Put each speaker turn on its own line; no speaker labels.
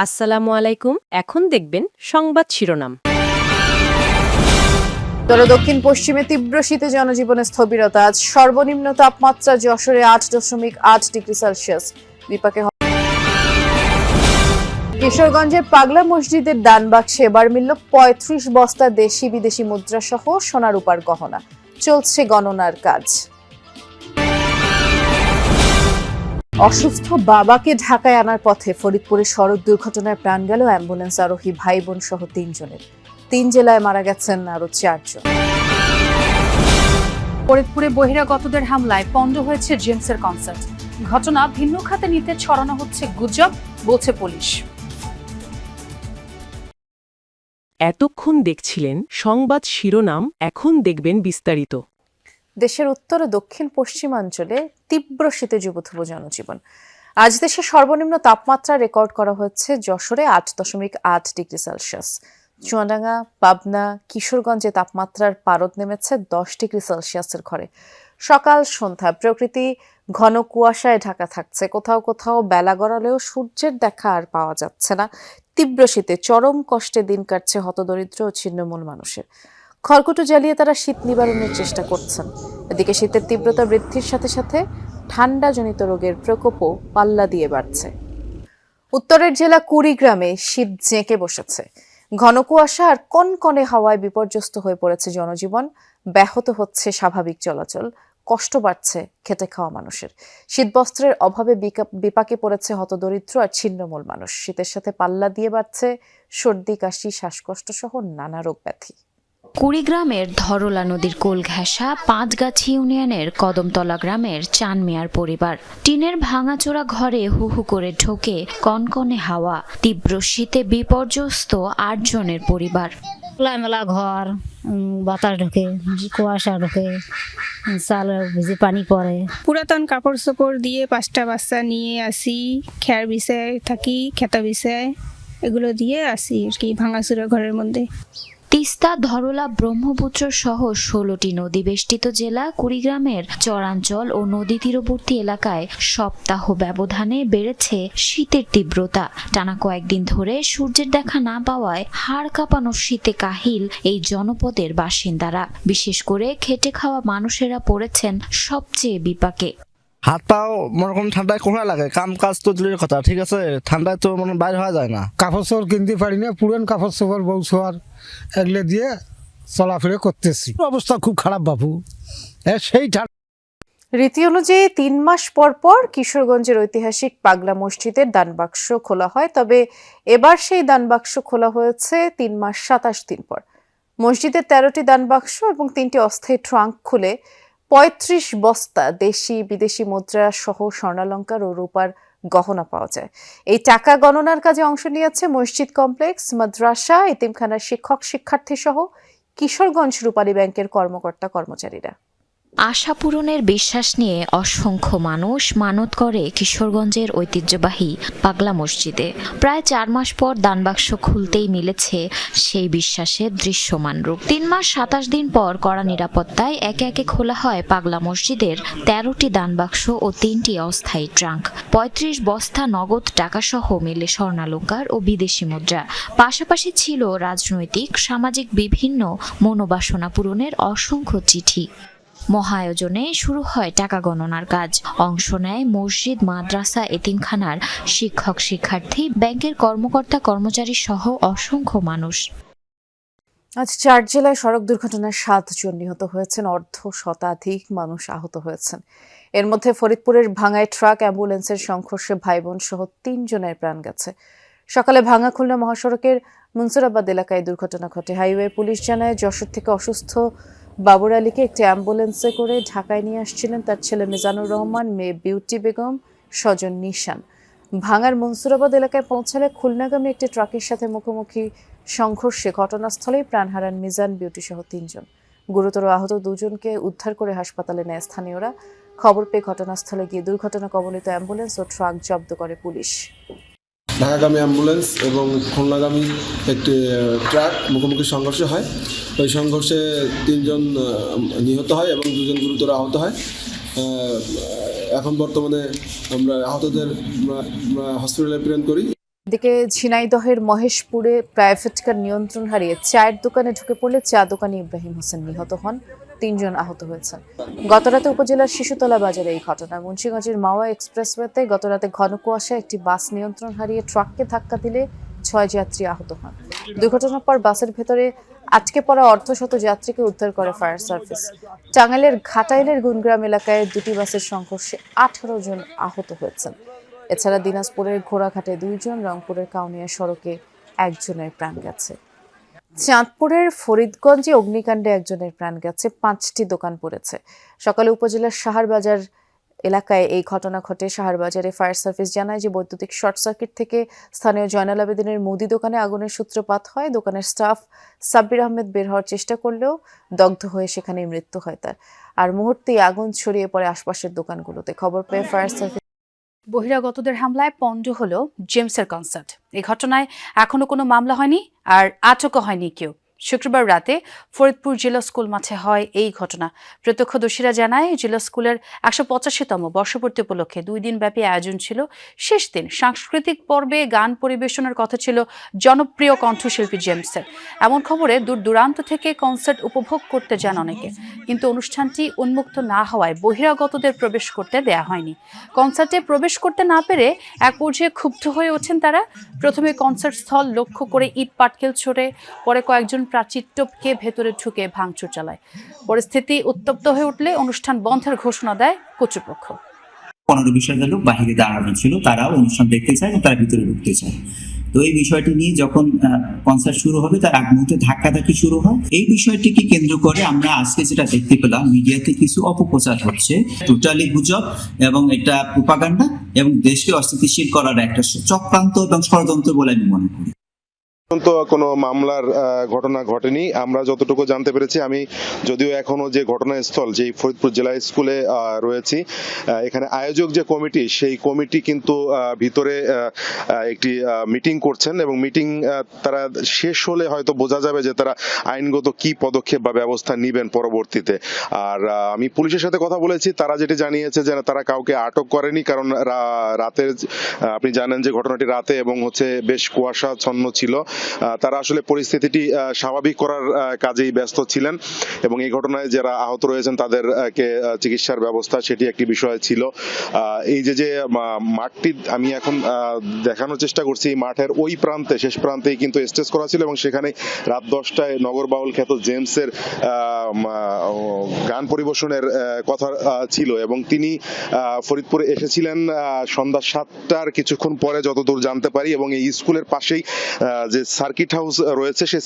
আসসালামু আলাইকুম। এখন দেখবেন সংবাদ শিরোনাম।
দক্ষিণ পশ্চিমে তীব্র শীতে জনজীবনে স্থবিরতা। আজ সর্বনিম্ন তাপমাত্রা যশোরে 8.8 ডিগ্রি সেলসিয়াস। বিপাকে কিশোরগঞ্জের পাগলা মসজিদের দান বাক্সে এবার মিলল ৩৫ বস্তা দেশি বিদেশি মুদ্রা সহ সোনা রূপার গহনা। চলছে গণনার কাজ। অসুস্থ বাবাকে ঢাকায় আনার পথে ফরিদপুরে সড়ক দুর্ঘটনায় প্রাণ গেল অ্যাম্বুলেন্স আরোহী ভাই বোন সহ ৩ জনের। ৩ জেলায় মারা গেছেন আরো ৪ জন।
ফরিদপুরে বহিরাগতদের হামলায় পণ্ড হয়েছে জেমসের কনসার্ট। ঘটনা ভিন্ন খাতে নিতে ছড়ানো হচ্ছে গুজব, বলছে পুলিশ।
এতক্ষণ দেখছিলেন সংবাদ শিরোনাম, এখন দেখবেন বিস্তারিত।
দেশের উত্তর ও দক্ষিণ পশ্চিমাঞ্চলে তীব্র শীতে যুবথুব জনজীবন। আজ দেশে সর্বনিম্ন তাপমাত্রা রেকর্ড করা হয়েছে যশোরে 8.8 ডিগ্রি সেলসিয়াস। চুয়াডাঙ্গা, পাবনা, কিশোরগঞ্জে তাপমাত্রার পারদ নেমেছে 10 ডিগ্রি সেলসিয়াসের ঘরে। সকাল সন্ধ্যা প্রকৃতি ঘন কুয়াশায় ঢাকা থাকছে। কোথাও কোথাও বেলা গড়ালেও সূর্যের দেখা আর পাওয়া যাচ্ছে না। তীব্র শীতে চরম কষ্টে দিন কাটছে হতদরিদ্র ও ছিন্নমূল মানুষের। খড়কুটো জ্বালিয়ে তারা শীত নিবারণের চেষ্টা করছেন। এদিকে শীতের তীব্রতা বৃদ্ধির সাথে সাথে ঠান্ডাজনিত রোগের প্রকোপও পাল্লা দিয়ে বাড়ছে। উত্তরের জেলা কুড়িগ্রামে শীত জেঁকে বসেছে। ঘন কুয়াশা আর কনকনে হাওয়ায় বিপর্যস্ত হয়ে পড়েছে জনজীবন। ব্যাহত হচ্ছে স্বাভাবিক চলাচল। কষ্ট বাড়ছে খেটে খাওয়া মানুষের। শীতবস্ত্রের অভাবে বিপাকে পড়েছে হতদরিদ্র আর ছিন্নমূল মানুষ। শীতের সাথে পাল্লা দিয়ে বাড়ছে সর্দি, কাশি, শ্বাসকষ্ট সহ নানা রোগ ব্যাধি।
কুড়িগ্রামের ধরলা নদীর কোল ঘেঁষা পাঁচগাছি ইউনিয়নের কদমতলা গ্রামের চান মিয়ার পরিবার। টিনের ভাঙাচোরা ঘরে হু হু করে ঢোকে কনকনে হাওয়া। তীব্র শীতে বিপর্যস্ত 8 জনের পরিবার।
খোলামেলা ঘর, বাতাস ঢোকে, কুয়াশা ঢোকে, চাল ভিজে পানি পড়ে।
পুরাতন কাপড় চোপড় দিয়ে 5টা বাচ্চা নিয়ে আসি, খেয়ার বিছায় থাকি, খেতা বিছায় এগুলো দিয়ে আসি আর কি, ভাঙাচোরা ঘরের মধ্যে।
তিস্তা, ধরলা, ব্রহ্মপুত্র সহ 16টি নদী বেষ্টিত জেলা কুড়িগ্রামের চরাঞ্চল ও নদী তীরবর্তী এলাকায় সপ্তাহ ব্যবধানে বেড়েছে শীতের তীব্রতা। টানা কয়েকদিন ধরে সূর্যের দেখা না পাওয়ায় হাড় কাঁপানো শীতে কাহিল এই জনপদের বাসিন্দারা। বিশেষ করে খেটে খাওয়া মানুষেরা পড়েছেন সবচেয়ে বিপাকে।
হাত পাও মনে করেন ঠান্ডায় কোথায় লাগে, কাম কাজ তো দূরের কথা, ঠিক আছে, ঠান্ডায় তো মনে বাইরে হওয়া যায় না।
কাপড় চোপড় কিনতে পারি না, পুরান কাপড় চোপড় বউ ছোয়ার এগুলো দিয়ে চলাফেরা করতেছি। অবস্থা খুব খারাপ বাবু। সেই
রীতি অনুযায়ী 3 মাস পর পর কিশোরগঞ্জের ঐতিহাসিক পাগলা মসজিদের দানবাক্স খোলা হয়। তবে এবার সেই দানবাক্স খোলা হয়েছে 3 মাস 27 দিন পর। মসজিদের 13টি দানবাক্স এবং 3টি অস্থায়ী ট্রাঙ্ক খুলে 35 বস্তা দেশি বিদেশি মুদ্রা সহ স্বর্ণালংকার ও রূপার গহনা পাওয়া যায়। এই টাকা গণনার কাজে অংশ নিয়েছে মসজিদ কমপ্লেক্স, মাদ্রাসা, এতিমখানার শিক্ষক শিক্ষার্থী সহ কিশোরগঞ্জ রূপালী ব্যাংকের কর্মকর্তা কর্মচারীরা।
আশা পূরণের বিশ্বাস নিয়ে অসংখ্য মানুষ মানত করে কিশোরগঞ্জের ঐতিহ্যবাহী পাগলা মসজিদে। প্রায় 4 মাস পর দানবাক্স খুলতেই মিলেছে সেই বিশ্বাসের দৃশ্যমান রূপ। 3 মাস 27 দিন পর কড়া নিরাপত্তায় একে একে খোলা হয় পাগলা মসজিদের 13টি দানবাক্স ও 3টি অস্থায়ী ট্রাঙ্ক। 35 বস্তা নগদ টাকা সহ মেলে স্বর্ণালংকার ও বিদেশি মুদ্রা। পাশাপাশি ছিল রাজনৈতিক, সামাজিক বিভিন্ন মনোবাসনা পূরণের অসংখ্য চিঠি। মহায়োজনে শুরু হয় টাকা গণনার কাজ। অংশ নেয় মসজিদ, মাদ্রাসা, এতিমখানার শিক্ষক শিক্ষার্থী, ব্যাংকের কর্মকর্তা কর্মচারী সহ অসংখ্য মানুষ।
আজ 4 জেলায় সড়ক দুর্ঘটনায় 7 জন নিহত হয়েছেন, অর্ধ শতাধিক মানুষ আহত হয়েছেন। এর মধ্যে ফরিদপুরের ভাঙায় ট্রাক অ্যাম্বুলেন্সের সংঘর্ষে ভাই বোন সহ 3 জনের প্রাণ গেছে। সকালে ভাঙা খুলনা মহাসড়কের মনসুরাবাদ এলাকায় দুর্ঘটনা ঘটে। হাইওয়ে পুলিশ জানায়, যশোর থেকে অসুস্থ বাবুর আলীকে একটি অ্যাম্বুলেন্সে করে ঢাকায় নিয়ে আসছিলেন তার ছেলে মিজানুর রহমান, মেয়ে বিউটি বেগম, স্বজন নিশান। ভাঙার মনসুরাবাদ এলাকায় পৌঁছালে খুলনাগামী একটি ট্রাকের সাথে মুখোমুখি সংঘর্ষে ঘটনাস্থলেই প্রাণ হারান মিজান, বিউটি সহ 3 জন। গুরুতর আহত 2 জনকে উদ্ধার করে হাসপাতালে নেয় স্থানীয়রা। খবর পেয়ে ঘটনাস্থলে গিয়ে দুর্ঘটনা কবলিত অ্যাম্বুলেন্স ও ট্রাক জব্দ করে পুলিশ।
ঢাকাগামী অ্যাম্বুলেন্স এবং খুলনাগামী একটি ট্রাক মুখোমুখি সংঘর্ষ হয়। ওই সংঘর্ষে 3 জন নিহত হয় এবং 2 জন গুরুতর আহত হয়। এখন বর্তমানে আমরা আহতদের হসপিটালে প্রেরণ করি।
এদিকে ঝিনাইদহের মহেশপুরে প্রাইভেট কার নিয়ন্ত্রণ হারিয়ে চায়ের দোকানে ঢুকে পড়লে চা দোকানি ইব্রাহিম হোসেন নিহত হন, 3 জন আহত হয়েছেন। গতরাতে উপজেলার শিশুতলা বাজারে এই ঘটনা। মুন্সিগঞ্জের মাওয়া এক্সপ্রেসওয়েতে গতরাতে ঘন কুয়াশায় একটি বাস নিয়ন্ত্রণ হারিয়ে ট্রাককে ধাক্কা দিলে 6 যাত্রী আহত হন। দুর্ঘটনার পর বাসের ভেতরে আটকে পড়া অর্ধশত যাত্রীকে উদ্ধার করে ফায়ার সার্ভিস। টাঙ্গাইলের ঘাটাইলের গুনগ্রাম এলাকায় দুটি বাসের সংঘর্ষে 18 জন আহত হয়েছেন। এছাড়া দিনাজপুরের ঘোড়াঘাটে 2 জন, রংপুরের কাউনিয়া সড়কে 1 জনের প্রাণ গেছে। চাঁদপুরের ফরিদগঞ্জে অগ্নিকাণ্ডে 1 জনের প্রাণ গেছে, 5টি দোকান পড়েছে। সকালে উপজেলার সাহারবাজার এলাকায় এই ঘটনা ঘটে। সাহারবাজারে ফায়ার সার্ভিস জানায় যে বৈদ্যুতিক শর্ট সার্কিট থেকে স্থানীয় জয়নাল আবেদিনের মুদি দোকানে আগুনের সূত্রপাত হয়। দোকানের স্টাফ সাব্বির আহমেদ বের হওয়ার চেষ্টা করলেও দগ্ধ হয়ে সেখানেই মৃত্যু হয় তার। আর মুহূর্তেই আগুন ছড়িয়ে পড়ে আশপাশের দোকানগুলোতে। খবর পেয়ে ফায়ার সার্ভিস।
বহিরাগতদের হামলায় পণ্ড হলো জেমসের কনসার্ট। এই ঘটনায় এখনো কোনো মামলা হয়নি আর আটকও হয়নি কেউ। শুক্রবার রাতে ফরিদপুর জেলা স্কুল মাঠে হয় এই ঘটনা। প্রত্যক্ষদর্শীরা জানায় জেলা স্কুলের 185তম বর্ষপূর্তি উপলক্ষে 2 দিন ব্যাপী আয়োজন ছিল। শেষ দিন সাংস্কৃতিক পর্বে গান পরিবেশনের কথা ছিল জনপ্রিয় কণ্ঠশিল্পী জেমসের। এমন খবরে দূর দূরান্ত থেকে কনসার্ট উপভোগ করতে যান অনেকে, কিন্তু অনুষ্ঠানটি উন্মুক্ত না হওয়ায় বহিরাগতদের প্রবেশ করতে দেয়া হয়নি। কনসার্টে প্রবেশ করতে না পেরে এক পর্যায়ে ক্ষুব্ধ হয়ে ওঠেন তারা। প্রথমে কনসার্ট স্থল লক্ষ্য করে ইট পাটকেল ছোড়ে, পরে কয়েকজন প্রাচীর টপকে ভেতরে ঢুকে ভাঙচুর চালায়। পরিস্থিতি উত্তপ্ত হয়ে উঠলে অনুষ্ঠান বন্ধের ঘোষণা দেয় কর্তৃপক্ষ।
15-20 লোক বাহিরে দাঁড়ানো ছিল, তারাও অনুষ্ঠান দেখতে চায় এবং তারা ভিতরে ঢুকতে চায়। তো এই বিষয়টি নিয়ে যখন কনসার্ট শুরু হবে তার আগ মুহূর্তে ধাক্কাধাক্কি শুরু হয়। এই বিষয়টিকে কেন্দ্র করে আমরা আজকে যেটা দেখতে পেলাম, মিডিয়াতে কিছু অপপ্রচার হচ্ছে, টোটালি গুজব এবং এটা প্রোপাগান্ডা এবং দেশকে অস্থিতিশীল করার একটা চক্রান্ত এবং ষড়যন্ত্র বলে আমি মনে করি।
তো কোনো মামলার ঘটনা ঘটেনি আমরা যতটুকু জানতে পেরেছি। আমি যদিও এখনো যে ঘটনাস্থল, যে ফরিদপুর জেলা স্কুলে রয়েছি, এখানে আয়োজক যে কমিটি, সেই কমিটি কিন্তু ভিতরে একটি মিটিং করছেন এবং মিটিং তারা শেষ হলে হয়তো বোঝা যাবে যে তারা আইনগত কি পদক্ষেপ বা ব্যবস্থা নেবেন পরবর্তীতে। আর আমি পুলিশের সাথে কথা বলেছি, তারা যেটি জানিয়েছে যে তারা কাউকে আটক করেনি, কারণ রাতের আপনি জানেন যে ঘটনাটি রাতে এবং বেশ কুয়াশাচ্ছন্ন ছিল। তারা আসলে পরিস্থিতিটি স্বাভাবিক করার কাজেই ব্যস্ত ছিলেন এবং এই ঘটনায় যারা আহত রয়েছেন তাদেরকে চিকিৎসার ব্যবস্থা, সেটি একটি বিষয় ছিল। এই যে মাঠটি আমি এখন দেখানোর চেষ্টা করছি, এই মাঠের ওই প্রান্তে, শেষ প্রান্তেই কিন্তু স্টেজ করা ছিল এবং সেখানে রাত 10টায় নগর বাউল খ্যাত জেমসের গান পরিবেশনের কথা ছিল এবং তিনি ফরিদপুরে এসেছিলেন সন্ধ্যা 7টার কিছুক্ষণ পরে যতদূর জানতে পারি। এবং এই স্কুলের পাশেই যে সার্কিট হাউস রয়েছে, সেই